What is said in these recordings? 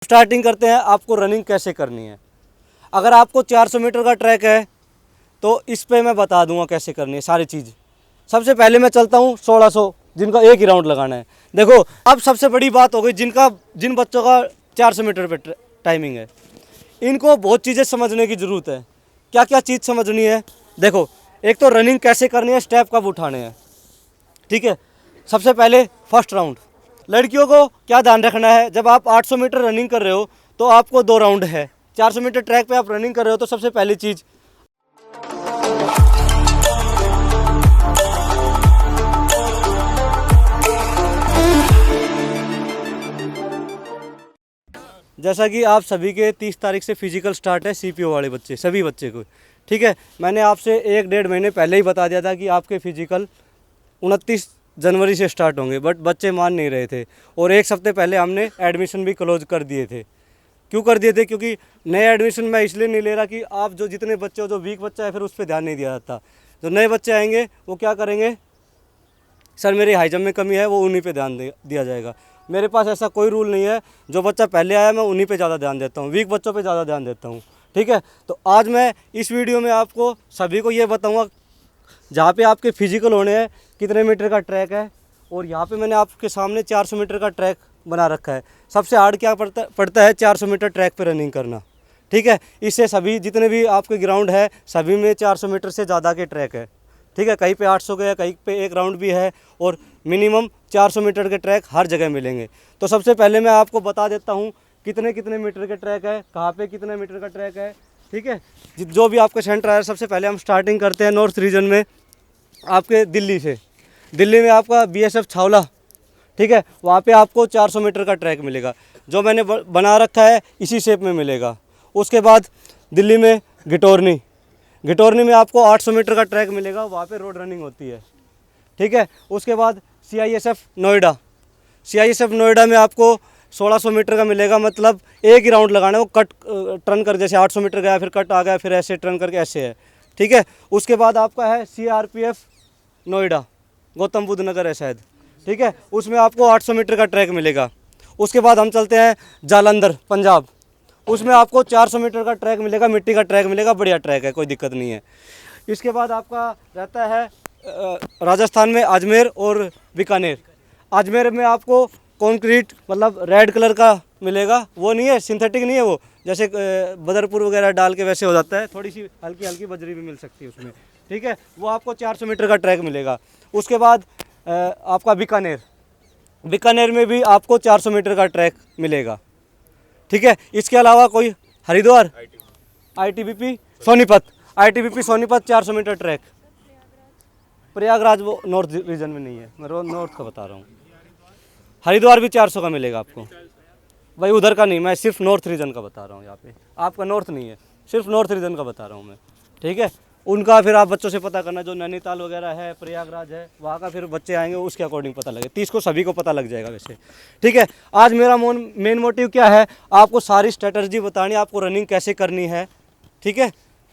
Starting करते हैं आपको रनिंग कैसे करनी है। अगर आपको 400 मीटर का ट्रैक है तो इस पे मैं बता दूंगा कैसे करनी है सारी चीज़। सबसे पहले मैं चलता हूँ 1600, जिनका एक ही राउंड लगाना है। देखो अब सबसे बड़ी बात हो गई, जिन बच्चों का 400 मीटर पे टाइमिंग है, इनको बहुत चीज़ें समझने की ज़रूरत है। क्या क्या चीज़ समझनी है? देखो, एक तो रनिंग कैसे करनी है, स्टेप कब उठाने हैं, ठीक है। सबसे पहले फर्स्ट राउंड, लड़कियों को क्या ध्यान रखना है, जब आप 800 मीटर रनिंग कर रहे हो तो आपको 2 राउंड है। 400 मीटर ट्रैक पे आप रनिंग कर रहे हो तो सबसे पहली चीज़, जैसा कि आप सभी के 30 तारीख से फिजिकल स्टार्ट है, सीपीओ वाले बच्चे सभी बच्चे को, ठीक है। मैंने आपसे 1-1.5 महीने पहले ही बता दिया था कि आपके फिजिकल 29 जनवरी से स्टार्ट होंगे, बट बच्चे मान नहीं रहे थे और 1 हफ्ते पहले हमने एडमिशन भी क्लोज कर दिए थे। क्यों कर दिए थे? क्योंकि नए एडमिशन मैं इसलिए नहीं ले रहा कि आप जो जितने बच्चे हो, जो वीक बच्चा है फिर उस पर ध्यान नहीं दिया जाता। जो नए बच्चे आएंगे वो क्या करेंगे, सर मेरी हाई जंप में कमी है, वो उन्हीं पे ध्यान दिया जाएगा। मेरे पास ऐसा कोई रूल नहीं है, जो बच्चा पहले आया मैं उन्हीं पे ज़्यादा ध्यान देता हूँ, वीक बच्चों पे ज़्यादा ध्यान देता हूँ, ठीक है। तो आज मैं इस वीडियो में आपको सभी को ये बताऊँगा, जहाँ पे आपके फिजिकल होने हैं कितने मीटर का ट्रैक है, और यहाँ पे मैंने आपके सामने 400 मीटर का ट्रैक बना रखा है। सबसे हार्ड क्या पड़ता है 400 मीटर ट्रैक पे रनिंग करना, ठीक है। इससे सभी जितने भी आपके ग्राउंड है सभी में 400 मीटर से ज़्यादा के ट्रैक है, ठीक है। कहीं पे 800 के है, कहीं पे 1 राउंड भी है, और मिनिमम 400 मीटर के ट्रैक हर जगह मिलेंगे। तो सबसे पहले मैं आपको बता देता हूँ कितने कितने मीटर के ट्रैक है, कहाँ पे कितने मीटर का ट्रैक है, ठीक है। जो भी आपका सेंटर है, सबसे पहले हम स्टार्टिंग करते हैं नॉर्थ रीजन में, आपके दिल्ली से। दिल्ली में आपका BSF छावला, ठीक है, वहाँ पे आपको 400 मीटर का ट्रैक मिलेगा, जो मैंने बना रखा है इसी शेप में मिलेगा। उसके बाद दिल्ली में घिटोरनी में आपको 800 मीटर का ट्रैक मिलेगा, वहाँ पे रोड रनिंग होती है, ठीक है। उसके बाद CISF नोएडा में आपको 1600 मीटर का मिलेगा, मतलब एक ही राउंड लगाना है, वो कट टर्न कर, जैसे 800 मीटर गया फिर कट आ गया फिर ऐसे टर्न करके ऐसे है, ठीक है। उसके बाद आपका है CRPF नोएडा, गौतम बुद्ध नगर है शायद, ठीक है, उसमें आपको 800 मीटर का ट्रैक मिलेगा। उसके बाद हम चलते हैं जालंधर पंजाब, उसमें आपको 400 मीटर का ट्रैक मिलेगा, मिट्टी का ट्रैक मिलेगा, बढ़िया ट्रैक है, कोई दिक्कत नहीं है। इसके बाद आपका रहता है राजस्थान में अजमेर और बीकानेर। अजमेर में आपको कंक्रीट मतलब रेड कलर का मिलेगा, वो नहीं है सिंथेटिक नहीं है, वो जैसे बदरपुर वगैरह डाल के वैसे हो जाता है, थोड़ी सी हल्की हल्की बजरी भी मिल सकती है उसमें, ठीक है। वो आपको 400 मीटर का ट्रैक मिलेगा। उसके बाद आपका बीकानेर में भी आपको 400 मीटर का ट्रैक मिलेगा, ठीक है। इसके अलावा कोई Haridwar ITBP Sonipat 400 metre track. Prayagraj वो नॉर्थ रीजन में नहीं है, मैं नॉर्थ का बता रहा हूँ। हरिद्वार भी 400 का मिलेगा आपको, भाई उधर का नहीं, मैं सिर्फ नॉर्थ रीजन का बता रहा हूँ। यहाँ पे आपका नॉर्थ नहीं है, सिर्फ नॉर्थ रीजन का बता रहा हूँ मैं, ठीक है। उनका फिर आप बच्चों से पता करना, जो नैनीताल वगैरह है, प्रयागराज है, वहाँ का फिर बच्चे आएंगे उसके अकॉर्डिंग पता लगे। 30 को सभी को पता लग जाएगा वैसे, ठीक है। आज मेरा मेन मोटिव क्या है, आपको सारी स्ट्रेटजी बतानी, आपको रनिंग कैसे करनी है, ठीक है।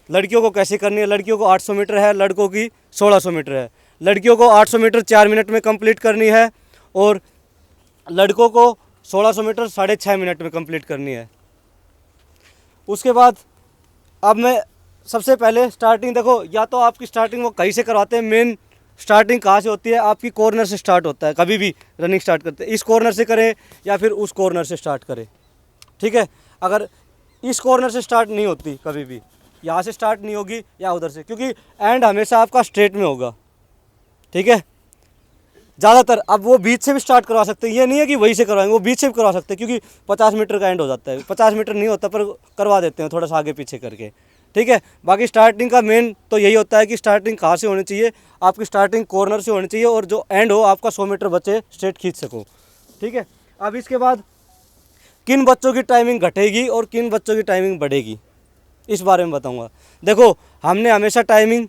लड़कियों को कैसे करनी है, लड़कियों को 800 मीटर है, लड़कों की 1600 मीटर है। लड़कियों को 800 मीटर 4 मिनट में कंप्लीट करनी है, और लड़कों को 1600 मीटर 6.5 मिनट में कंप्लीट करनी है। उसके बाद अब मैं सबसे पहले स्टार्टिंग, देखो या तो आपकी स्टार्टिंग वो कहीं से करवाते हैं, मेन स्टार्टिंग कहाँ से होती है, आपकी कॉर्नर से स्टार्ट होता है। कभी भी रनिंग स्टार्ट करते हैं इस कॉर्नर से करें या फिर उस कॉर्नर से स्टार्ट करें, ठीक है। अगर इस कॉर्नर से स्टार्ट नहीं होती, कभी भी यहाँ से स्टार्ट नहीं होगी या उधर से, क्योंकि एंड हमेशा आपका स्ट्रेट में होगा, ठीक है। ज़्यादातर अब वो बीच से भी स्टार्ट करवा सकते हैं, ये नहीं है कि वहीं से करवाएंगे, वो बीच से भी करवा सकते हैं, क्योंकि 50 मीटर का एंड हो जाता है। 50 मीटर नहीं होता पर करवा देते हैं थोड़ा सा आगे पीछे करके, ठीक है। बाकी स्टार्टिंग का मेन तो यही होता है कि स्टार्टिंग कहाँ से होनी चाहिए, आपकी स्टार्टिंग कॉर्नर से होनी चाहिए, और जो एंड हो आपका 100 मीटर बच्चे स्ट्रेट खींच सको, ठीक है। अब इसके बाद किन बच्चों की टाइमिंग घटेगी और किन बच्चों की टाइमिंग बढ़ेगी, इस बारे में बताऊँगा। देखो, हमने हमेशा टाइमिंग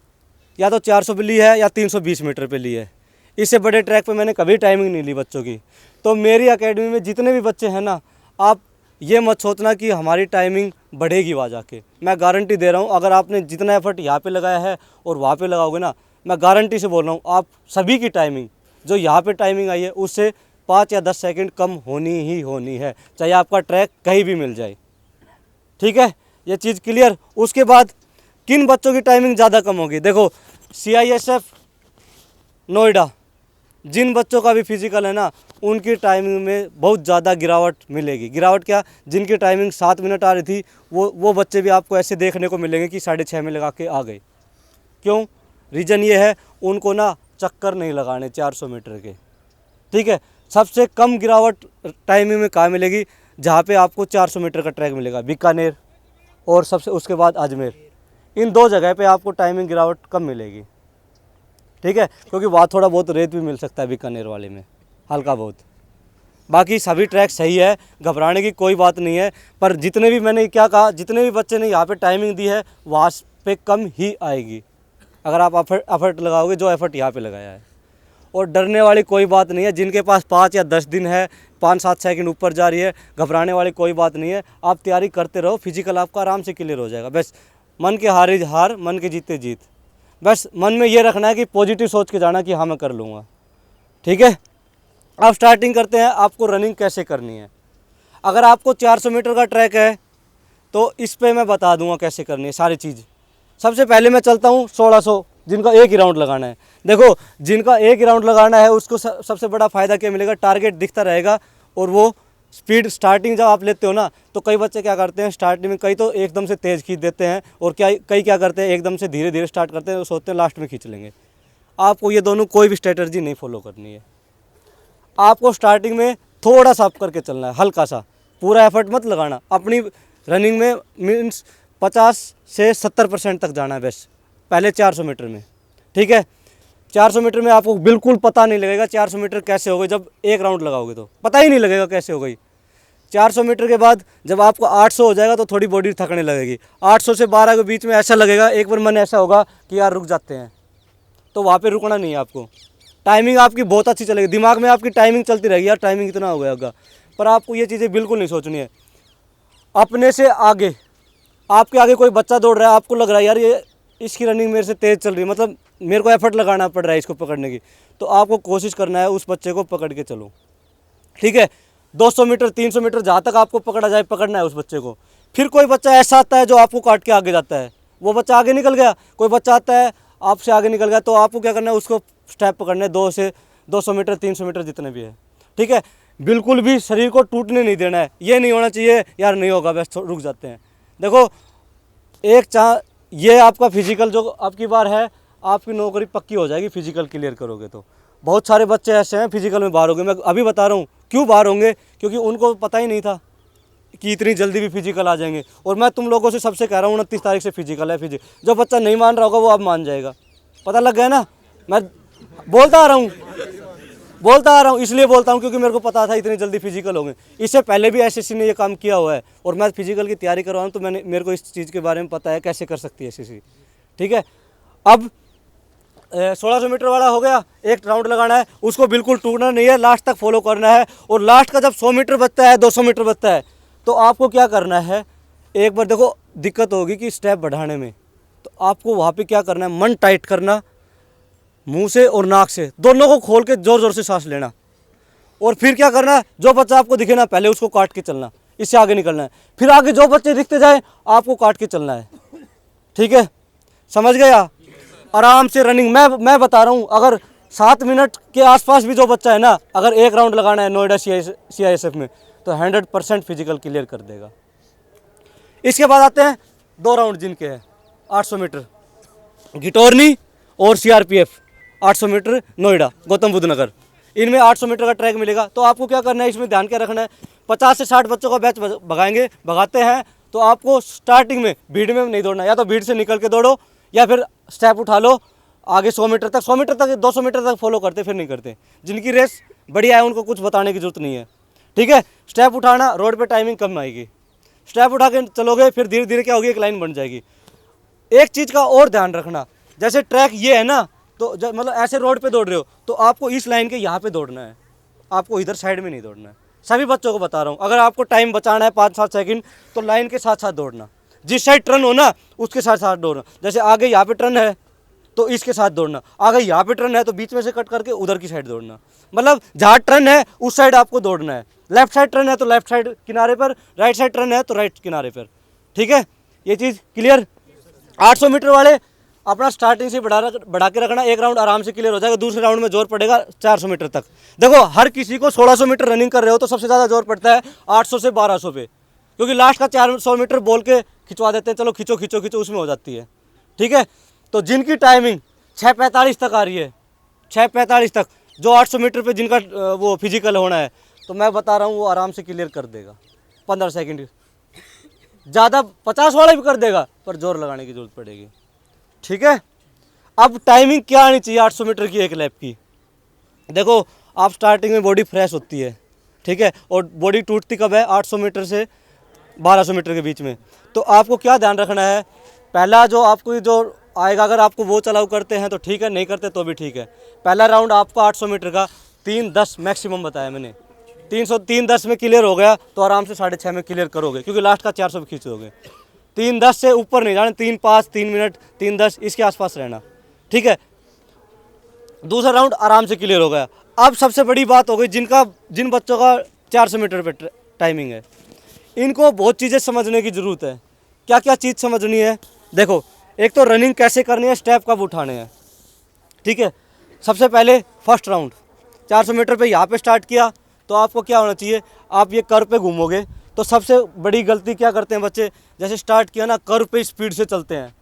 या तो 400 पे ली है या 320 मीटर पे ली है, इससे बड़े ट्रैक पे मैंने कभी टाइमिंग नहीं ली बच्चों की। तो मेरी एकेडमी में जितने भी बच्चे हैं ना, आप ये मत सोचना कि हमारी टाइमिंग बढ़ेगी वहाँ जाके, मैं गारंटी दे रहा हूँ। अगर आपने जितना एफर्ट यहाँ पे लगाया है और वहाँ पे लगाओगे ना, मैं गारंटी से बोल रहा हूँ, आप सभी की टाइमिंग जो यहाँ पे टाइमिंग आई है उससे 5 या 10 सेकंड कम होनी ही होनी है, चाहे आपका ट्रैक कहीं भी मिल जाए। ठीक है, ये चीज़ क्लियर। उसके बाद किन बच्चों की टाइमिंग ज़्यादा कम होगी? देखो CISF नोएडा, जिन बच्चों का भी फिजिकल है ना, उनकी टाइमिंग में बहुत ज़्यादा गिरावट मिलेगी। गिरावट क्या? जिनकी टाइमिंग 7 मिनट आ रही थी, वो बच्चे भी आपको ऐसे देखने को मिलेंगे कि 6:30 में लगा के आ गए। क्यों? रीज़न ये है, उनको ना चक्कर नहीं लगाने 400 मीटर के। ठीक है, सबसे कम गिरावट टाइमिंग में कहाँ मिलेगी? जहाँ पे आपको 400 मीटर का ट्रैक मिलेगा, बीकानेर और सबसे उसके बाद अजमेर। इन 2 जगह पे आपको टाइमिंग गिरावट कम मिलेगी। ठीक है, क्योंकि वहाँ थोड़ा बहुत रेत भी मिल सकता है बीकानेर वाले में, हल्का बहुत। बाकी सभी ट्रैक सही है, घबराने की कोई बात नहीं है। पर जितने भी मैंने क्या कहा, जितने भी बच्चे ने यहाँ पे टाइमिंग दी है, वहाँ पे कम ही आएगी अगर आप एफर्ट लगाओगे जो एफर्ट यहाँ पे लगाया है। और डरने वाली कोई बात नहीं है। जिनके पास 5 या 10 दिन है, 5-7 सेकंड ऊपर जा रही है, घबराने वाली कोई बात नहीं है। आप तैयारी करते रहो, फिजिकल आपका आराम से क्लियर हो जाएगा। बस मन के हारे हार, मन के जीते जीत। बस मन में ये रखना है कि पॉजिटिव सोच के जाना कि हाँ मैं कर लूँगा। ठीक है, अब स्टार्टिंग करते हैं। आपको रनिंग कैसे करनी है। अगर आपको 400 मीटर का ट्रैक है तो इस पे मैं बता दूंगा कैसे करनी है सारी चीज़। सबसे पहले मैं चलता हूँ 1600, जिनका एक ही राउंड लगाना है। देखो, जिनका एक ही राउंड लगाना है उसको सबसे बड़ा फ़ायदा क्या मिलेगा? टारगेट दिखता रहेगा। और वो स्पीड स्टार्टिंग जब आप लेते हो ना, तो कई बच्चे क्या करते हैं स्टार्टिंग में, कई तो एकदम से तेज़ खींच देते हैं, और कई क्या करते हैं एकदम से धीरे धीरे स्टार्ट करते हैं, वो सोचते हैं लास्ट में खींच लेंगे। आपको ये दोनों कोई भी स्ट्रेटजी नहीं फॉलो करनी है। आपको स्टार्टिंग में थोड़ा सा अप करके चलना है, हल्का सा, पूरा एफर्ट मत लगाना। अपनी रनिंग में मीन्स 50 से 70% तक जाना है बस, पहले 400 मीटर में। ठीक है, 400 मीटर में आपको बिल्कुल पता नहीं लगेगा 400 मीटर कैसे हो गई। जब एक राउंड लगाओगे तो पता ही नहीं लगेगा कैसे हो गई। 400 मीटर के बाद जब आपको 800 हो जाएगा तो थोड़ी बॉडी थकने लगेगी। 800 से 12 के बीच में ऐसा लगेगा, एक बार मन ऐसा होगा कि यार रुक जाते हैं, तो वहाँ पे रुकना नहीं है आपको। टाइमिंग आपकी बहुत अच्छी चलेगी, दिमाग में आपकी टाइमिंग चलती रहेगी, यार टाइमिंग इतना हो गया होगा। पर आपको ये चीज़ें बिल्कुल नहीं सोचनी है। अपने से आगे, आपके आगे कोई बच्चा दौड़ रहा है, आपको लग रहा है यार ये इसकी रनिंग मेरे से तेज़ चल रही है, मतलब मेरे को एफर्ट लगाना पड़ रहा है इसको पकड़ने की, तो आपको कोशिश करना है उस बच्चे को पकड़ के चलो। ठीक है, 200 मीटर 300 मीटर जहाँ तक आपको पकड़ा जाए पकड़ना है उस बच्चे को। फिर कोई बच्चा ऐसा आता है जो आपको काट के आगे जाता है, वो बच्चा आगे निकल गया। कोई बच्चा आता है आपसे आगे निकल गया, तो आपको क्या करना है, उसको स्टेप पकड़ने 200 मीटर 300 मीटर जितने भी है। ठीक है, बिल्कुल भी शरीर को टूटने नहीं देना है। ये नहीं होना चाहिए यार नहीं होगा बस रुक जाते हैं। देखो, ये आपका फिजिकल जो आपकी बार है, आपकी नौकरी पक्की हो जाएगी फिजिकल क्लियर करोगे तो। बहुत सारे बच्चे ऐसे हैं फिजिकल में बाहर हो गए, मैं अभी बता रहा हूँ क्यों बाहर होंगे, क्योंकि उनको पता ही नहीं था कि इतनी जल्दी भी फिजिकल आ जाएंगे। और मैं तुम लोगों से सबसे कह रहा हूँ 29 तारीख से फिजिकल है। जो बच्चा नहीं मान रहा होगा वो अब मान जाएगा। पता लग गया ना, मैं बोलता आ रहा हूँ इसलिए बोलता हूँ क्योंकि मेरे को पता था इतनी जल्दी फिजिकल होंगे। इससे पहले भी SSC ने ये काम किया हुआ है, और मैं फिजिकल की तैयारी कर रहा हूँ, तो मेरे को इस चीज़ के बारे में पता है कैसे कर सकती है SSC। ठीक है, अब 1600 मीटर वाला हो गया, एक राउंड लगाना है, उसको बिल्कुल टूटना नहीं है, लास्ट तक फॉलो करना है। और लास्ट का जब 100 मीटर बचता है 200 मीटर बचता है, तो आपको क्या करना है, एक बार देखो दिक्कत होगी कि स्टेप बढ़ाने में, तो आपको वहाँ पे क्या करना है, मन टाइट करना, मुंह से और नाक से दोनों को खोल के जोर जोर से सांस लेना। और फिर क्या करना है, जो बच्चा आपको दिखे ना पहले उसको काट के चलना, इससे आगे निकलना है। फिर आगे जो बच्चे दिखते जाए आपको काट के चलना है। ठीक है, समझ गया? आराम से रनिंग, मैं बता रहा हूँ, अगर 7 मिनट के आसपास भी जो बच्चा है ना, अगर एक राउंड लगाना है नोएडा CISF में, तो 100% फिजिकल क्लियर कर देगा। इसके बाद आते हैं 2 राउंड जिनके हैं 800 मीटर, घिटोरनी और CRPF 800 मीटर नोएडा गौतम बुद्ध नगर। इनमें 800 मीटर का ट्रैक मिलेगा। तो आपको क्या करना है, इसमें ध्यान क्या रखना है, 50 से 60 बच्चों का बैच भगाते हैं, तो आपको स्टार्टिंग में भीड़ में नहीं दौड़ना, या तो भीड़ से निकल के दौड़ो या फिर स्टेप उठा लो आगे 100 मीटर तक, 200 मीटर तक फॉलो करते फिर नहीं करते। जिनकी रेस बढ़िया है उनको कुछ बताने की जरूरत नहीं है। ठीक है, स्टेप उठाना, रोड पे टाइमिंग कम आएगी, स्टेप उठा के चलोगे, फिर धीरे धीरे क्या होगी, एक लाइन बन जाएगी। एक चीज़ का और ध्यान रखना, जैसे ट्रैक ये है ना, तो मतलब ऐसे रोड पे दौड़ रहे हो तो आपको इस लाइन के यहाँ पे दौड़ना है, आपको इधर साइड में नहीं दौड़ना है। सभी बच्चों को बता रहा हूँ, अगर आपको टाइम बचाना है 5-7 सेकंड, तो लाइन के साथ साथ दौड़ना, जिस साइड टर्न हो ना उसके साथ साथ दौड़ना। जैसे आगे यहाँ पे टर्न है तो इसके साथ दौड़ना। अगर यहाँ पे टर्न है तो बीच में से कट करके उधर की साइड दौड़ना। मतलब जहाँ टर्न है उस साइड आपको दौड़ना है। लेफ्ट साइड टर्न है तो लेफ्ट साइड किनारे पर, राइट साइड टर्न है तो राइट किनारे पर। ठीक है, ये चीज़ क्लियर। 800 मीटर वाले अपना स्टार्टिंग से बढ़ा के रखना, एक राउंड आराम से क्लियर हो जाएगा। दूसरे राउंड में जोर पड़ेगा 400 मीटर तक। देखो हर किसी को 1600 मीटर रनिंग कर रहे हो तो सबसे ज़्यादा जोर पड़ता है 800 से 1200 पे, क्योंकि लास्ट का 400 मीटर बोल के खिंचवा देते हैं, चलो खींचो खींचो खींचो, उसमें हो जाती है। ठीक है, तो जिनकी टाइमिंग 6:45 तक आ रही है, 6:45 तक, जो 800 मीटर पे जिनका वो फिजिकल होना है, तो मैं बता रहा हूँ वो आराम से क्लियर कर देगा 15 सेकंड। ज़्यादा 50 वाला भी कर देगा, पर जोर लगाने की जरूरत पड़ेगी। ठीक है, अब टाइमिंग क्या आनी चाहिए 800 मीटर की एक लैप की। देखो आप स्टार्टिंग में बॉडी फ्रेश होती है, ठीक है, और बॉडी टूटती कब है? 800 मीटर से 1200 मीटर के बीच में। तो आपको क्या ध्यान रखना है? पहला जो आपको जो आएगा, अगर आपको वो चलाऊ करते हैं तो ठीक है, नहीं करते तो भी ठीक है। पहला राउंड आपका 800 मीटर का 3:10 मैक्सिमम बताया मैंने। 3:10 में क्लियर हो गया तो आराम से 6:30 में क्लियर करोगे, क्योंकि लास्ट का 400 खींच दोगे। 3:10 से ऊपर नहीं जाना, 3:05, 3 मिनट, 3:10 इसके आसपास रहना। ठीक है, दूसरा राउंड आराम से क्लियर हो गया। अब सबसे बड़ी बात हो गई, जिन बच्चों का 400 मीटर पे टाइमिंग है, इनको बहुत चीज़ें समझने की ज़रूरत है। क्या क्या चीज़ समझनी है? देखो, एक तो रनिंग कैसे करनी है, स्टेप कब उठाने हैं। ठीक है, सबसे पहले फर्स्ट राउंड 400 मीटर पे यहाँ पे स्टार्ट किया तो आपको क्या होना चाहिए? आप ये कर्व पे घूमोगे तो सबसे बड़ी गलती क्या करते हैं बच्चे? जैसे स्टार्ट किया ना, कर्व पे स्पीड से चलते हैं।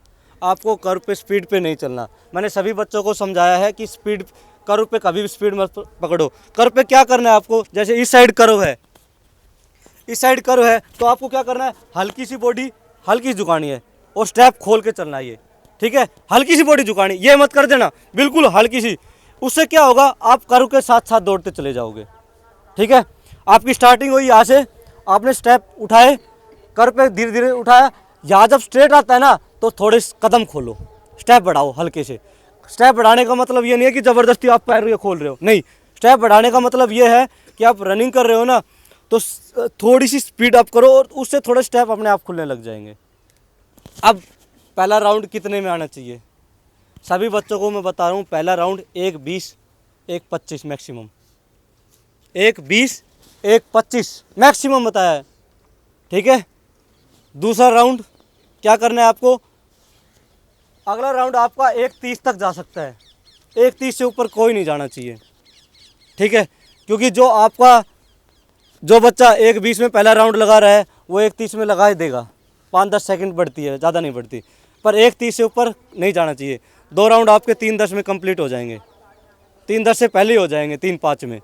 आपको कर्व पे स्पीड पे नहीं चलना। मैंने सभी बच्चों को समझाया है कि स्पीड, कर्व पे कभी भी स्पीड मत पकड़ो। कर्व पे क्या करना है आपको? जैसे इस साइड कर्व है, इस साइड कर्व है, तो आपको क्या करना है? हल्की सी बॉडी हल्की सी झुकानी है और स्टेप खोल के चलना है ये। ठीक है, हल्की सी बॉडी झुकानी, ये मत कर देना, बिल्कुल हल्की सी। उससे क्या होगा? आप कर्व के साथ साथ दौड़ते चले जाओगे। ठीक है, आपकी स्टार्टिंग हुई यहाँ से, आपने स्टेप उठाए, कर्व पे धीरे धीरे उठाया, यहाँ जब स्ट्रेट आता है ना तो थोड़े कदम खोलो, स्टेप बढ़ाओ हल्के से। स्टेप बढ़ाने का मतलब ये नहीं है कि ज़बरदस्ती आप पैर ये खोल रहे हो, नहीं। स्टेप बढ़ाने का मतलब ये है कि आप रनिंग कर रहे हो ना, तो थोड़ी सी स्पीड अप करो और उससे थोड़े स्टेप अपने आप खुलने लग जाएंगे। अब पहला राउंड कितने में आना चाहिए? सभी बच्चों को मैं बता रहा हूँ, पहला राउंड 1:20, 1:25 मैक्सिमम। 1:20, 1:25 मैक्सिमम बताया है। ठीक है, दूसरा राउंड क्या करना है आपको? अगला राउंड आपका 1:30 तक जा सकता है, 1:30 से ऊपर कोई नहीं जाना चाहिए। ठीक है, क्योंकि जो बच्चा 1:20 में पहला राउंड लगा रहा है वो 1:30 में लगा ही देगा। 5-10 सेकंड बढ़ती है, ज़्यादा नहीं बढ़ती, पर 1:30 से ऊपर नहीं जाना चाहिए। 2 राउंड आपके 3:10 में कंप्लीट हो जाएंगे, 3:10 से पहले ही हो जाएंगे, 3:05 में।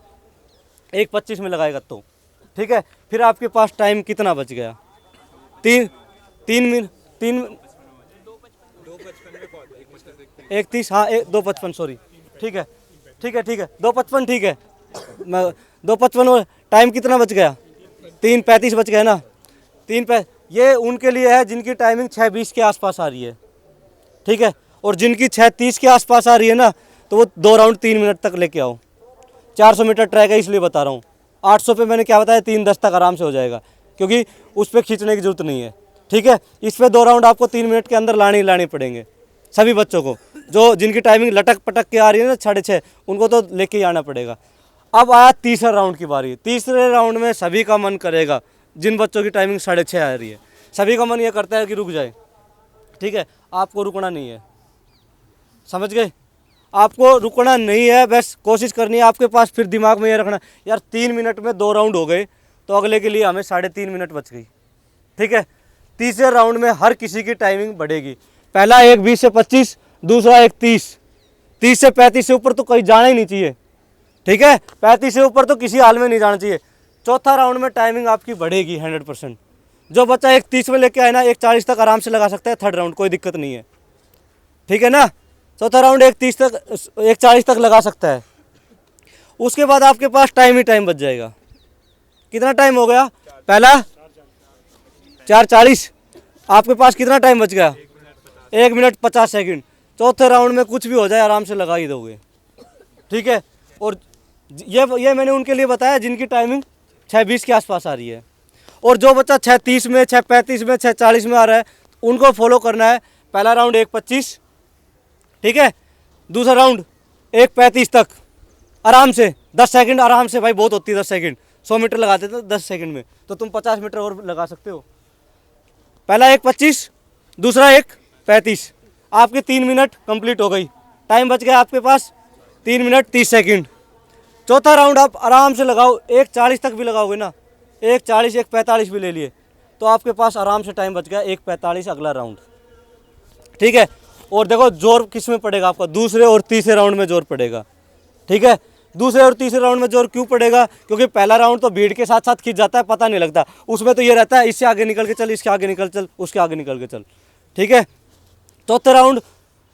1:25 में लगाएगा तो ठीक है। फिर आपके पास टाइम कितना बच गया? 3 मिनट, 1:30, हाँ 2:55, सॉरी। ठीक है 2:55, ठीक है। मैं 2:55, टाइम कितना बच गया? 3:35 बच गया ना। ये उनके लिए है जिनकी टाइमिंग 6:20 के आसपास आ रही है। ठीक है, और जिनकी 6:30 के आसपास आ रही है ना, तो वो 2 राउंड 3 मिनट तक लेके आओ। 400 मीटर ट्रैक है इसलिए बता रहा हूँ। 800 पे मैंने क्या बताया? 3:10 तक आराम से हो जाएगा, क्योंकि उस पर खींचने की जरूरत नहीं है। ठीक है, इस पर 2 राउंड आपको 3 मिनट के अंदर लाने पड़ेंगे सभी बच्चों को। जिनकी टाइमिंग लटक पटक के आ रही है ना 6:30, उनको तो लेके ही आना पड़ेगा। अब आया तीसरा राउंड की बारी। तीसरे राउंड में सभी का मन करेगा, जिन बच्चों की टाइमिंग 6:30 आ रही है, सभी का मन ये करता है कि रुक जाए। ठीक है, आपको रुकना नहीं है, समझ गए? आपको रुकना नहीं है, बस कोशिश करनी है। आपके पास फिर दिमाग में ये रखना, यार 3 मिनट में 2 राउंड हो गए, तो अगले के लिए हमें 3.5 मिनट बच गई। ठीक है, तीसरे राउंड में हर किसी की टाइमिंग बढ़ेगी। पहला 1:20 से 25, दूसरा 1:30, 30 से 35 से ऊपर तो कहीं जाना ही नहीं चाहिए। ठीक है, 35 से ऊपर तो किसी हाल में नहीं जाना चाहिए। चौथा राउंड में टाइमिंग आपकी बढ़ेगी 100%। जो बच्चा 1:30 में लेके आए ना, 1:40 तक आराम से लगा सकता है। थर्ड राउंड कोई दिक्कत नहीं है, ठीक है ना। चौथा राउंड 1:30 तक, 1:40 तक लगा सकता है। उसके बाद आपके पास टाइम ही टाइम बच जाएगा। कितना टाइम हो गया? पहला 4:40, आपके पास कितना टाइम बच गया? 1 मिनट 50 सेकंड। चौथे राउंड में कुछ भी हो जाए आराम से लगा ही दोगे। ठीक है, और ये मैंने उनके लिए बताया जिनकी टाइमिंग 6:20 के आसपास आ रही है। और जो बच्चा 6:30 में, 6:35 में, 6:40 में आ रहा है, उनको फॉलो करना है। पहला राउंड 1:25, ठीक है, दूसरा राउंड 1:35 तक आराम से 10 सेकंड आराम से भाई, बहुत होती है 10 सेकंड। 100 मीटर लगाते थे 10 सेकंड में, तो तुम 50 मीटर और लगा सकते हो। पहला 1:25, दूसरा 1:35, आपके 3 मिनट कंप्लीट हो गई। टाइम बच गया आपके पास 3 मिनट 30 सेकंड। चौथा राउंड आप आराम से लगाओ, 1:40 तक भी लगाओगे ना, 1:40 1:45 भी ले लिए तो आपके पास आराम से टाइम बच गया 1:45 अगला राउंड। ठीक है, और देखो जोर किस में पड़ेगा आपका, दूसरे और तीसरे राउंड में जोर पड़ेगा। ठीक है, दूसरे और तीसरे राउंड में जोर क्यों पड़ेगा, क्योंकि पहला राउंड तो भीड़ के साथ साथ खींच जाता है, पता नहीं लगता। उसमें तो ये रहता है इससे आगे निकल के चल, इसके आगे निकल चल, उसके आगे निकल के चल। ठीक है, चौथे राउंड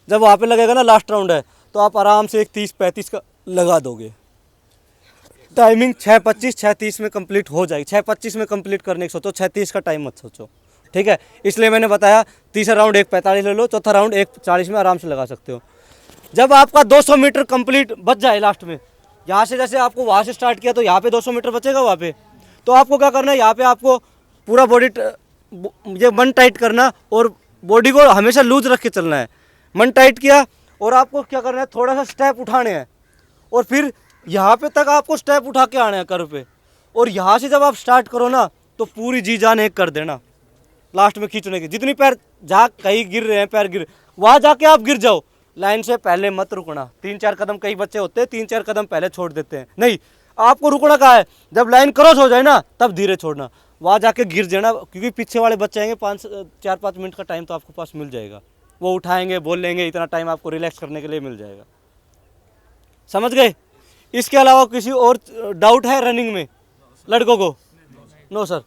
जब वहाँ पे लगेगा ना, लास्ट राउंड है, तो आप आराम से 1:30-1:35 का लगा दोगे। टाइमिंग 6:25 6:30 में कंप्लीट हो जाएगी। 6:25 में कंप्लीट करने की सोचो, 6:30 का टाइम मत सोचो। ठीक है, इसलिए मैंने बताया तीसरा राउंड 1:45 ले लो, चौथा राउंड 1:40 में आराम से लगा सकते हो। जब आपका 200 मीटर कंप्लीट बच जाए लास्ट में, यहाँ से जैसे आपको वहाँ से स्टार्ट किया तो यहाँ पे 200 मीटर बचेगा वहाँ पे, तो आपको क्या करना है, यहाँ पे आपको पूरा बॉडी ये मन टाइट करना और बॉडी को हमेशा लूज रख के चलना है। मन टाइट किया और आपको क्या करना है, थोड़ा सा स्टेप उठाने हैं और फिर यहाँ पे तक आपको स्टेप उठा के आने हैं कर्व पे, और यहाँ से जब आप स्टार्ट करो ना तो पूरी जी जान एक कर देना लास्ट में खींचने की। जितनी पैर जहाँ कहीं गिर रहे हैं, पैर गिर, वहाँ जाके आप गिर जाओ, लाइन से पहले मत रुकना। 3-4 कदम, कई बच्चे होते हैं 3-4 कदम पहले छोड़ देते हैं, नहीं, आपको रुकना कहाँ है, जब लाइन क्रॉस हो जाए ना तब धीरे छोड़ना, वहाँ जाके गिर जाना, क्योंकि पीछे वाले बच्चे आएंगे, 4-5 मिनट का टाइम तो आपके पास मिल जाएगा, वो उठाएंगे, बोल लेंगे, इतना टाइम आपको रिलैक्स करने के लिए मिल जाएगा। समझ गए? इसके अलावा किसी और डाउट है रनिंग में लड़कों को? No sir.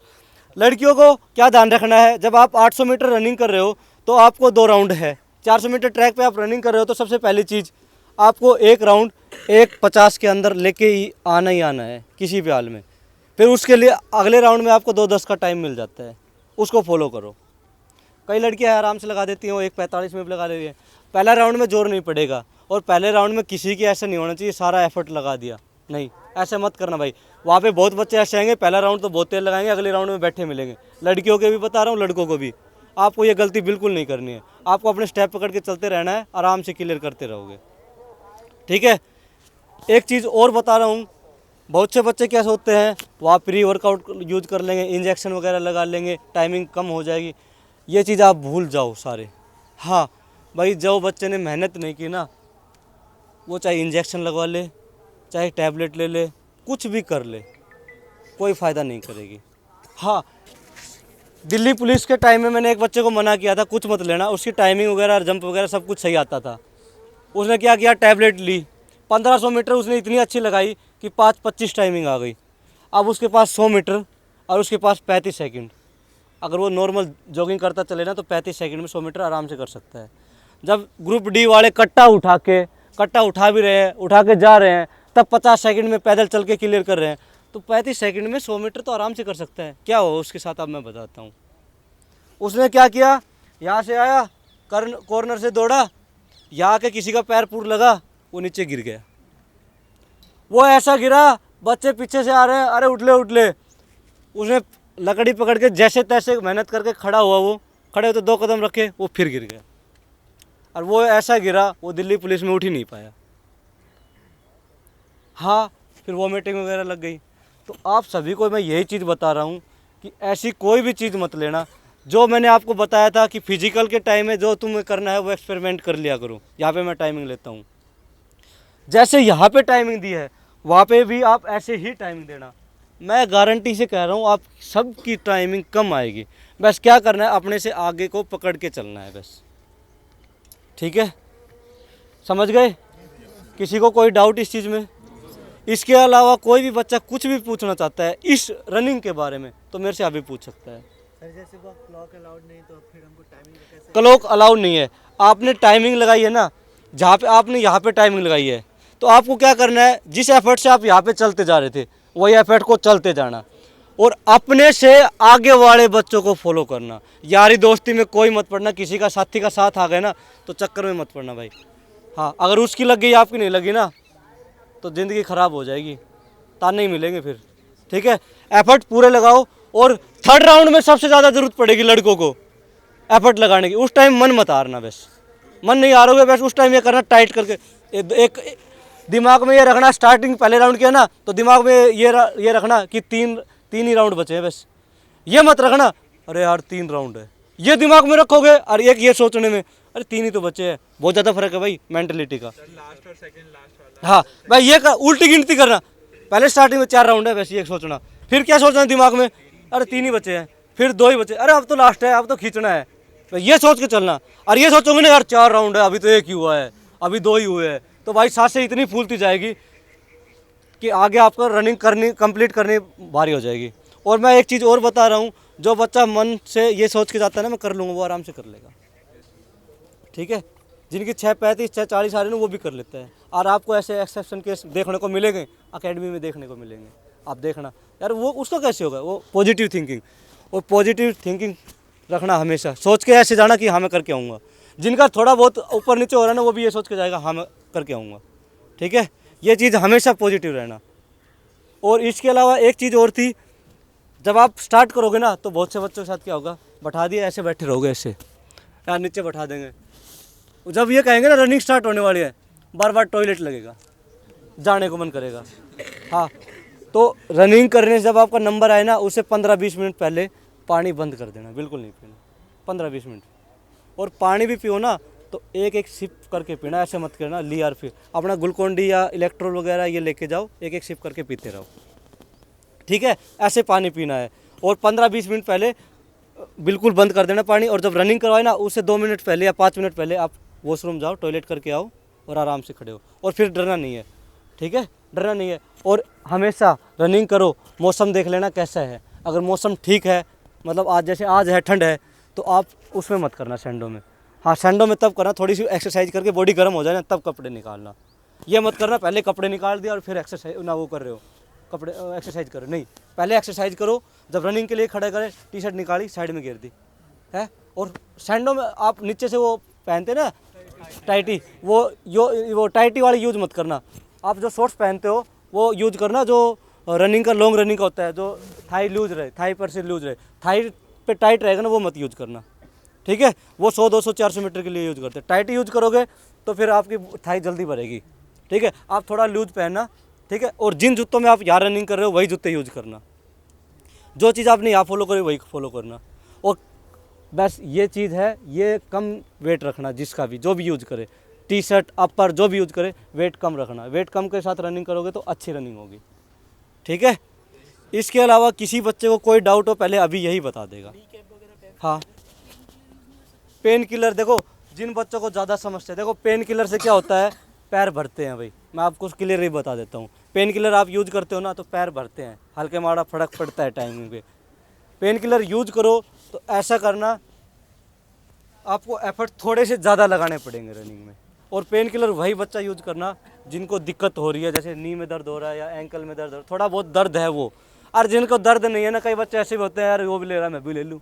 लड़कियों को क्या ध्यान रखना है, जब आप 800 मीटर रनिंग कर रहे हो तो आपको 2 राउंड है। 400 मीटर ट्रैक पे आप रनिंग कर रहे हो तो सबसे पहली चीज़ आपको एक राउंड 1:50 के अंदर लेके ही आना है किसी भी हाल में। फिर उसके लिए अगले राउंड में आपको 2:10 का टाइम मिल जाता है, उसको फॉलो करो। कई लड़कियां आराम से लगा देती हैं, वो 1:45 में भी लगा लेती हैं। पहला राउंड में जोर नहीं पड़ेगा, और पहले राउंड में किसी की ऐसा नहीं होना चाहिए सारा एफर्ट लगा दिया, नहीं, ऐसे मत करना भाई। वहाँ पे बहुत बच्चे ऐसे आएंगे, पहला राउंड तो बहुत तेल लगाएंगे, अगले राउंड में बैठे मिलेंगे। लड़कियों के भी बता रहा हूँ, लड़कों को भी, आपको ये गलती बिल्कुल नहीं करनी है। आपको अपने स्टेप पकड़ के चलते रहना है, आराम से क्लियर करते रहोगे। ठीक है, एक चीज़ और बता रहा हूँ, बहुत से बच्चे क्या सोचते हैं वहाँ प्री वर्कआउट यूज कर लेंगे, इंजेक्शन वगैरह लगा लेंगे, टाइमिंग कम हो जाएगी, ये चीज़ आप भूल जाओ सारे। हाँ भाई, जो बच्चे ने मेहनत नहीं की ना, वो चाहे इंजेक्शन लगवा ले, चाहे टैबलेट ले ले, कुछ भी कर ले, कोई फ़ायदा नहीं करेगी। हाँ, दिल्ली पुलिस के टाइम में मैंने एक बच्चे को मना किया था कुछ मत लेना, उसकी टाइमिंग वगैरह जंप वगैरह सब कुछ सही आता था। उसने क्या किया, टैबलेट ली, 1500 मीटर उसने इतनी अच्छी लगाई कि 5:25 टाइमिंग आ गई। अब उसके पास 100 मीटर और उसके पास 35 सेकंड। अगर वो नॉर्मल जॉगिंग करता चले ना तो 35 सेकंड में 100 मीटर आराम से कर सकता है। जब ग्रुप डी वाले कट्टा उठा भी रहे हैं, उठा के जा रहे हैं, तब 50 सेकंड में पैदल चल के क्लियर कर रहे हैं, तो 35 सेकंड में 100 मीटर तो आराम से कर सकता है। क्या हो उसके साथ अब मैं बताता हूँ। उसने क्या किया, यहाँ से आया, कॉर्नर से दौड़ा, यहाँ के किसी का पैर पूर लगा, वो नीचे गिर गया। वो ऐसा गिरा, बच्चे पीछे से आ रहे हैं, अरे उठ ले। उसने लकड़ी पकड़ के जैसे तैसे मेहनत करके खड़ा हुआ, वो खड़े होते 2 कदम रखे, वो फिर गिर गया। और वो ऐसा गिरा, वो दिल्ली पुलिस में उठ ही नहीं पाया। हाँ, फिर वॉमिटिंग वगैरह लग गई। तो आप सभी को मैं यही चीज़ बता रहा हूँ कि ऐसी कोई भी चीज़ मत लेना। जो मैंने आपको बताया था कि फिजिकल के टाइम में जो तुम्हें करना है वो एक्सपेरिमेंट कर लिया करो। यहाँ पे मैं टाइमिंग लेता हूँ, जैसे यहाँ पे टाइमिंग दी है वहाँ पे भी आप ऐसे ही टाइमिंग देना। मैं गारंटी से कह रहा हूँ आप सबकी टाइमिंग कम आएगी। बस क्या करना है, अपने से आगे को पकड़ के चलना है बस। ठीक है, समझ गए? किसी को कोई डाउट इस चीज़ में? इसके अलावा कोई भी बच्चा कुछ भी पूछना चाहता है इस रनिंग के बारे में तो मेरे से अभी पूछ सकता है। सर जैसे वो क्लॉक अलाउड नहीं तो फिर हमको टाइमिंग कैसे? क्लॉक अलाउड नहीं है। आपने टाइमिंग लगाई है ना, जहाँ पे आपने यहाँ पे टाइमिंग लगाई है, तो आपको क्या करना है, जिस एफर्ट से आप यहाँ पे चलते जा रहे थे वही एफर्ट को चलते जाना और अपने से आगे वाले बच्चों को फॉलो करना। यारी दोस्ती में कोई मत पड़ना, किसी का साथी का साथ आ गए ना तो चक्कर में मत पड़ना भाई। हाँ, अगर उसकी लग गई आपकी नहीं लगी ना तो ज़िंदगी ख़राब हो जाएगी, ताने ही मिलेंगे फिर। ठीक है, एफर्ट पूरे लगाओ। और थर्ड राउंड में सबसे ज़्यादा ज़रूरत पड़ेगी लड़कों को एफर्ट लगाने की, उस टाइम मन मत हारना बस। मन नहीं आ रहा होगा, बस उस टाइम ये करना टाइट करके। एक दिमाग में ये रखना, स्टार्टिंग पहले राउंड किया ना तो दिमाग में ये रखना कि तीन ही राउंड बचे हैं बस। ये मत रखना अरे यार 3 राउंड है, ये दिमाग में रखोगे और एक ये सोचने में अरे 3 ही तो बचे हैं। बहुत ज़्यादा फर्क है भाई मेंटलिटी का। लास्ट और सेकंड लास्ट वाला। हाँ भाई, ये उल्टी गिनती करना। पहले स्टार्टिंग में 4 राउंड है वैसे ये सोचना, फिर क्या सोचना दिमाग में अरे 3 ही बचे हैं, फिर 2 ही बचे, अरे अब तो लास्ट है, अब तो खींचना है, तो ये सोच के चलना। और ये सोचोगे ना यार 4 राउंड है, अभी तो 1 ही हुआ है, अभी 2 ही हुए हैं, तो भाई सांसें इतनी फूलती जाएगी कि आगे आपको रनिंग कंप्लीट करनी भारी हो जाएगी। और मैं एक चीज़ और बता रहा हूँ, जो बच्चा मन से ये सोच के जाता है ना मैं कर लूँगा, वो आराम से कर लेगा। ठीक है, जिनकी 6:35 6:40 आ रही है ना वो भी कर लेते हैं। और आपको ऐसे एक्सेप्शन केस देखने को मिलेंगे, अकेडमी में देखने को मिलेंगे, आप देखना यार वो उसका कैसे होगा। वो पॉजिटिव थिंकिंग, और पॉजिटिव थिंकिंग रखना हमेशा, सोच के ऐसे जाना कि हाँ मैं करके आऊँगा। जिनका थोड़ा बहुत ऊपर नीचे हो रहा है ना वो भी ये सोच के जाएगा हाँ मैं करके आऊँगा। ठीक है, ये चीज़ हमेशा पॉजिटिव रहना। और इसके अलावा एक चीज़ और थी, जब आप स्टार्ट करोगे ना तो बहुत से बच्चों के साथ क्या होगा, बैठा दिया ऐसे बैठे रहोगे, ऐसे यार नीचे बैठा देंगे, जब ये कहेंगे ना रनिंग स्टार्ट होने वाली है, बार बार टॉयलेट लगेगा, जाने को मन करेगा। हाँ, तो रनिंग करने से जब आपका नंबर आए ना उससे 15-20 मिनट पहले पानी बंद कर देना, बिल्कुल नहीं पीना 15-20 मिनट। और पानी भी पियो ना तो एक सिप करके पीना, ऐसे मत करना ली यार, फिर अपना ग्लूकोन-डी या इलेक्ट्रोल वगैरह ये लेके जाओ, एक सिप करके पीते रहो। ठीक है, ऐसे पानी पीना है। और 15-20 मिनट पहले बिल्कुल बंद कर देना पानी। और जब रनिंग करवाए ना उससे 2 मिनट पहले या 5 मिनट पहले आप वॉशरूम जाओ, टॉयलेट करके आओ और आराम से खड़े हो, और फिर डरना नहीं है। ठीक है, डरना नहीं है। और हमेशा रनिंग करो, मौसम देख लेना कैसा है, अगर मौसम ठीक है, मतलब आज जैसे आज है ठंड है तो आप उसमें मत करना सैंडो में। हाँ, सैंडो में तब करना, थोड़ी सी एक्सरसाइज करके बॉडी गर्म हो जाए ना तब कपड़े निकालना। ये मत करना पहले कपड़े निकाल दिया और फिर एक्सरसाइज ना वो कर रहे हो, कपड़े एक्सरसाइज करो, नहीं, पहले एक्सरसाइज करो। जब रनिंग के लिए खड़े करें, टी-शर्ट निकाली साइड में गिर दी है। और सैंडो में आप नीचे से वो पहनते ना टाइटी, वो टाइटी वाली यूज मत करना। आप जो शॉर्ट्स पहनते हो वो यूज करना, जो रनिंग का लॉन्ग रनिंग का होता है, जो थाई लूज रहे, थाई पर से लूज रहे, थाई पे टाइट रहेगा ना वो मत यूज करना। ठीक है, वो 100 200 400 मीटर के लिए यूज करते हैं। टाइट यूज करोगे तो फिर आपकी थाई जल्दी भरेगी। ठीक है, आप थोड़ा लूज पहनना। ठीक है, और जिन जूतों में आप यहाँ रनिंग कर रहे हो वही जूते यूज करना, जो चीज़ आपने यहाँ फॉलो करी वही फॉलो करना। और बस ये चीज़ है, ये कम वेट रखना, जिसका भी जो भी यूज करे, टी-शर्ट अपर जो भी यूज करे वेट कम रखना। वेट कम के साथ रनिंग करोगे तो अच्छी रनिंग होगी। ठीक है, इसके अलावा किसी बच्चे को कोई डाउट हो पहले अभी यही बता देगा। हाँ, पेन किलर देखो, जिन बच्चों को ज़्यादा समझते हैं, देखो पेन किलर से क्या होता है, पैर भरते हैं भाई। मैं आपको क्लियर ही बता देता हूँ, पेन किलर आप यूज करते हो ना तो पैर भरते हैं, हल्के माड़ा फर्क पड़ता है टाइमिंग पे। पेन किलर यूज करो तो ऐसा करना, आपको एफर्ट थोड़े से ज़्यादा लगाने पड़ेंगे रनिंग में। और पेन किलर वही बच्चा यूज करना जिनको दिक्कत हो रही है, जैसे नी में दर्द हो रहा है या एंकल में दर्द हो रहा है, थोड़ा बहुत दर्द है वो। और जिनको दर्द नहीं है ना, कई बच्चे ऐसे भी होते हैं यार वो भी ले रहा है मैं भी ले लूँ,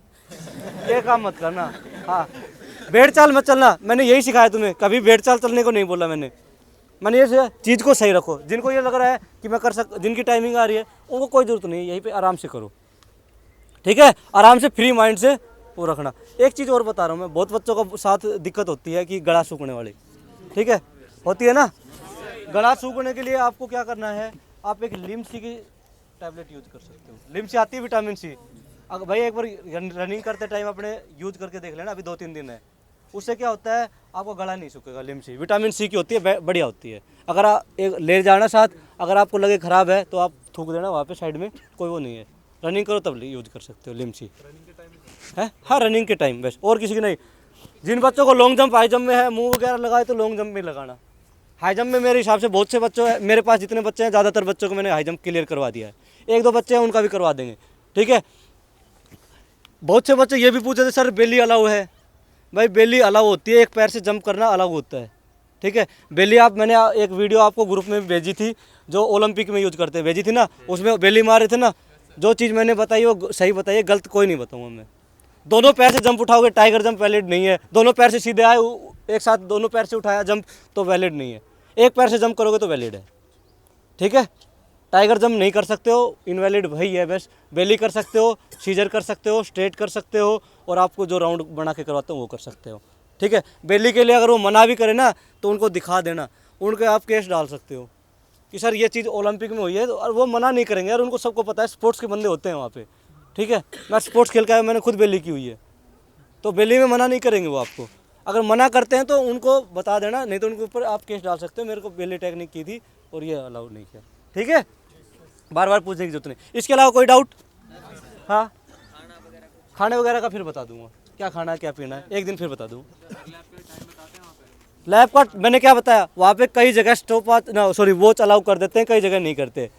ये काम मत करना। हाँ, भेड़ चाल मत चलना, मैंने यही सिखाया तुम्हें, कभी भेड़ चाल चलने को नहीं बोला मैंने ये चीज़ को सही रखो। जिनको ये लग रहा है कि मैं कर जिनकी टाइमिंग आ रही है उनको कोई ज़रूरत नहीं है, यहीं पे आराम से करो। ठीक है, आराम से फ्री माइंड से वो रखना। एक चीज़ और बता रहा हूँ मैं, बहुत बच्चों को साथ दिक्कत होती है कि गला सूखने वाली, ठीक है, होती है ना। गला सूखने के लिए आपको क्या करना है, आप एक लिमसी की टैबलेट यूज कर सकते हो। लिमसी आती है विटामिन सी, अगर भाई एक बार रनिंग करते टाइम अपने यूज करके देख लेना, अभी 2-3 दिन है, उससे क्या होता है आपको गला नहीं सूखेगा। लिमसी विटामिन सी की होती है, बढ़िया होती है। अगर आप एक ले जाना साथ, अगर आपको लगे ख़राब है तो आप थूक देना वहाँ पे साइड में, कोई वो नहीं है। रनिंग करो तब यूज कर सकते हो लिमसी है। हाँ, रनिंग के टाइम बस, और किसी की नहीं। जिन बच्चों को लॉन्ग जंप हाई जंप में है, मुंह वगैरह लगाए तो लॉन्ग जंप में लगाना। हाई जंप में मेरे हिसाब से बहुत से बच्चों है, मेरे पास जितने बच्चे हैं ज़्यादातर बच्चों को मैंने हाई जंप क्लियर करवा दिया है। 1-2 बच्चे हैं उनका भी करवा देंगे। ठीक है, बहुत से बच्चे ये भी पूछते थे सर बेली अलाउ है। भाई बेली अलाउ होती है, एक पैर से जंप करना अलाउ होता है। ठीक है, बेली मैंने एक वीडियो आपको ग्रुप में भेजी थी, जो ओलंपिक में यूज करते हैं, भेजी थी ना, उसमें बेली मार रहे थे ना। जो चीज़ मैंने बताई वो सही बताइए, गलत कोई नहीं बताऊँगा मैं। दोनों पैर से जंप उठाओगे, टाइगर जंप वैलिड नहीं है। दोनों पैर से सीधे आए, एक साथ दोनों पैर से उठाया जंप तो वैलिड नहीं है। एक पैर से जंप करोगे तो वैलिड है। ठीक है, टाइगर जंप नहीं कर सकते हो, इनवैलिड वही है बस। बेली कर सकते हो, सीजर कर सकते हो, स्ट्रेट कर सकते हो, और आपको जो राउंड बना के करवाते हो वो कर सकते हो। ठीक है, बेली के लिए अगर वो मना भी करे ना तो उनको दिखा देना, उनके आप केस डाल सकते हो कि सर ये चीज़ ओलंपिक में हुई है, और वो मना नहीं करेंगे यार, उनको सबको पता है, स्पोर्ट्स के बंदे होते हैं वहाँ पे। ठीक है, मैं स्पोर्ट्स खेल के आया, मैंने खुद बेली की हुई है, तो बेली में मना नहीं करेंगे वो आपको। अगर मना करते हैं तो उनको बता देना, नहीं तो उनके ऊपर आप केस डाल सकते हो, मेरे को बेली टेक्निक की थी और ये अलाउ नहीं किया। ठीक है, बार बार पूछने की जरूरत नहीं। इसके अलावा कोई डाउट? हाँ, खाने वगैरह का फिर बता दूंगा, क्या खाना है क्या पीना है, एक दिन फिर बता दूँ। लैब का मैंने क्या बताया, वहाँ पे कई जगह स्टॉप ना सॉरी वॉच अलाउ कर देते हैं, कई जगह नहीं करते।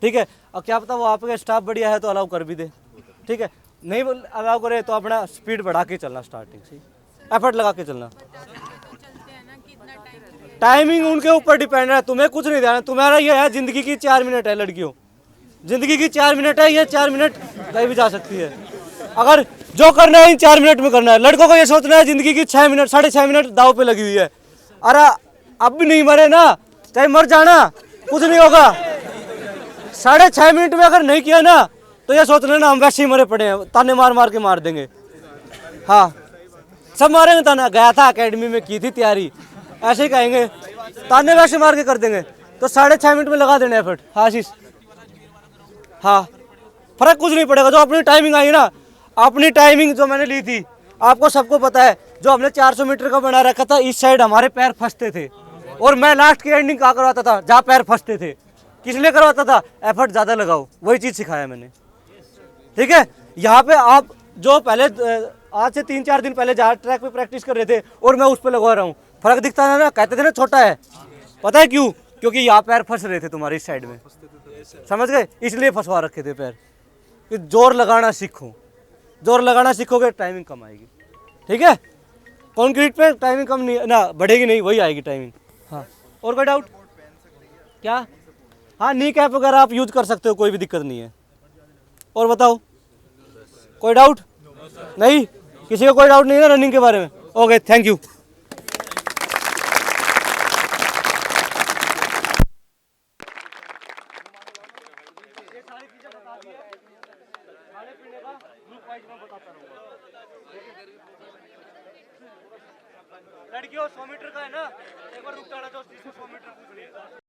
ठीक है, और क्या पता वो आपका स्टाफ बढ़िया है तो अलाउ कर भी दे। ठीक है, नहीं अलाउ करे तो अपना स्पीड बढ़ा के चलना, स्टार्टिंग से एफर्ट लगा के चलना। टाइमिंग उनके ऊपर डिपेंड है, तुम्हें कुछ नहीं देना, तुम्हारा ये है ज़िंदगी की 4 मिनट है लड़कियों, ज़िंदगी की 4 मिनट है, ये 4 मिनट कहीं भी जा सकती है। अगर जो करना है इन 4 मिनट में करना है। लड़कों को ये सोचना है ज़िंदगी की 6 मिनट 6.5 मिनट दाव पे लगी हुई है, अरे अब भी नहीं मरे ना, चाहे मर जाना कुछ नहीं होगा। 6.5 मिनट में अगर नहीं किया ना तो ये सोच लेना हम वैसे ही मरे पड़े हैं, ताने मार मार के मार देंगे। हाँ, सब मारेंगे ताना, गया था एकेडमी में की थी तैयारी, ऐसे ही कहेंगे, ताने वैसे मार के कर देंगे। तो 6.5 मिनट में लगा देना एफर्ट। हाँ आशीष, हाँ फर्क कुछ नहीं पड़ेगा। जो अपनी टाइमिंग आई ना, अपनी टाइमिंग जो मैंने ली थी, आपको सबको पता है, जो हमने 400 मीटर का बना रखा था, इस साइड हमारे पैर फंसते थे, और मैं लास्ट की एंडिंग कहाँ करवाता था, जहाँ पैर फंसते थे। किस लिए करवाता था? एफर्ट ज़्यादा लगाओ, वही चीज़ सिखाया मैंने। ठीक है, यहाँ पे आप जो पहले आज से 3-4 दिन पहले जहाँ ट्रैक पे प्रैक्टिस कर रहे थे और मैं उस पर लगवा रहा हूँ, फर्क दिखता है ना? कहते थे ना छोटा है, पता है क्यों? क्योंकि यहाँ पैर फंस रहे थे तुम्हारी इस साइड में, समझ गए? इसलिए फंसवा रखे थे पैर, कि जोर लगाना सीखो, जोर लगाना सीखोगे टाइमिंग कम आएगी। ठीक है, कंक्रीट पे टाइमिंग कम नहीं ना बढ़ेगी, नहीं वही आएगी टाइमिंग। हाँ, और कोई डाउट? क्या? हाँ, नी कैप वगैरह आप यूज कर सकते हो, कोई भी दिक्कत नहीं है। और बताओ, कोई डाउट? नहीं, किसी को कोई डाउट नहीं है ना रनिंग के बारे में? Okay, thank you. लड़कियों 100 मीटर का है ना, एक बार रुक जाना, तो 100 मीटर पूछ लिया।